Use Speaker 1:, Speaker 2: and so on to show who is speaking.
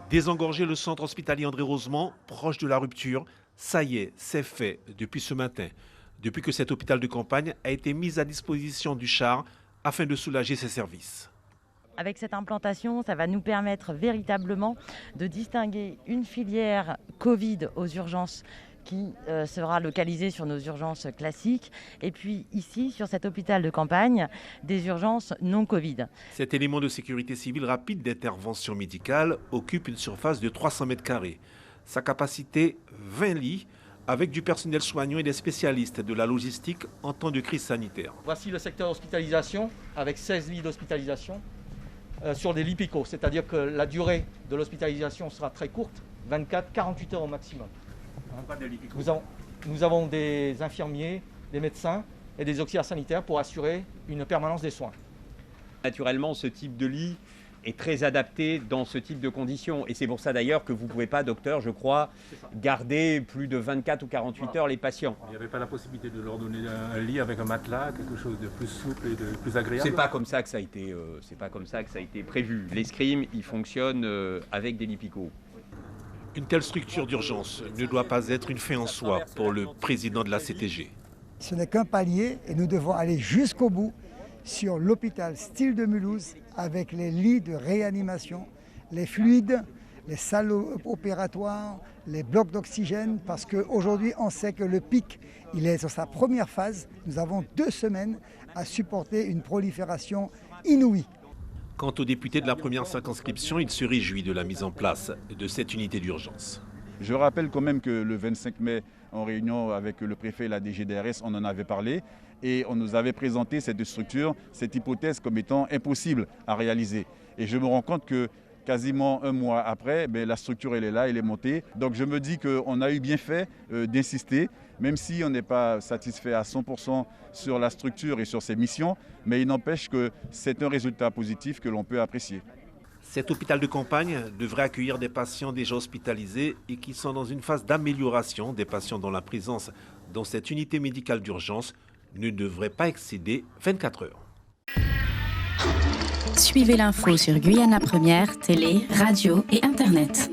Speaker 1: Désengorger le centre hospitalier André Rosemont, proche de la rupture, ça y est, c'est fait depuis ce matin, depuis que cet hôpital de campagne a été mis à disposition du CHAR afin de soulager ses services.
Speaker 2: Avec cette implantation, ça va nous permettre véritablement de distinguer une filière Covid aux urgences qui sera localisée sur nos urgences classiques et puis ici, sur cet hôpital de campagne, des urgences non Covid.
Speaker 1: Cet élément de sécurité civile rapide d'intervention médicale occupe une surface de 300 mètres carrés. Sa capacité, 20 lits, avec du personnel soignant et des spécialistes de la logistique en temps de crise sanitaire.
Speaker 3: Voici le secteur hospitalisation avec 16 lits d'hospitalisation sur des lits picots, c'est-à-dire que la durée de l'hospitalisation sera très courte, 24-48 heures au maximum. Nous avons des infirmiers, des médecins et des auxiliaires sanitaires pour assurer une permanence des soins.
Speaker 4: Naturellement, ce type de lit est très adapté dans ce type de conditions. Et c'est pour ça d'ailleurs que vous ne pouvez pas, docteur, je crois, garder plus de 24 ou 48 heures les patients.
Speaker 5: Il n'y avait pas la possibilité de leur donner un lit avec un matelas, quelque chose de plus souple et de plus agréable.
Speaker 4: C'est pas comme ça que ça a été, c'est pas comme ça que ça a été prévu. L'escrime, il fonctionne avec des lits picots.
Speaker 1: Une telle structure d'urgence ne doit pas être une fin en soi pour le président de la CTG.
Speaker 6: Ce n'est qu'un palier et nous devons aller jusqu'au bout sur l'hôpital Style de Mulhouse avec les lits de réanimation, les fluides, les salles opératoires, les blocs d'oxygène, parce qu'aujourd'hui on sait que le pic, il est sur sa première phase. Nous avons 2 semaines à supporter une prolifération inouïe.
Speaker 1: Quant aux députés de la première circonscription, il se réjouit de la mise en place de cette unité d'urgence.
Speaker 7: Je rappelle quand même que le 25 mai, en réunion avec le préfet et la DGDRS, on en avait parlé et on nous avait présenté cette structure, cette hypothèse comme étant impossible à réaliser. Et je me rends compte que quasiment un mois après, la structure elle est là, elle est montée. Donc je me dis qu'on a eu bien fait d'insister, même si on n'est pas satisfait à 100% sur la structure et sur ses missions, mais il n'empêche que c'est un résultat positif que l'on peut apprécier.
Speaker 1: Cet hôpital de campagne devrait accueillir des patients déjà hospitalisés et qui sont dans une phase d'amélioration, des patients dont la présence dans cette unité médicale d'urgence ne devrait pas excéder 24 heures.
Speaker 8: Suivez l'info sur Guyana Première, télé, radio et Internet.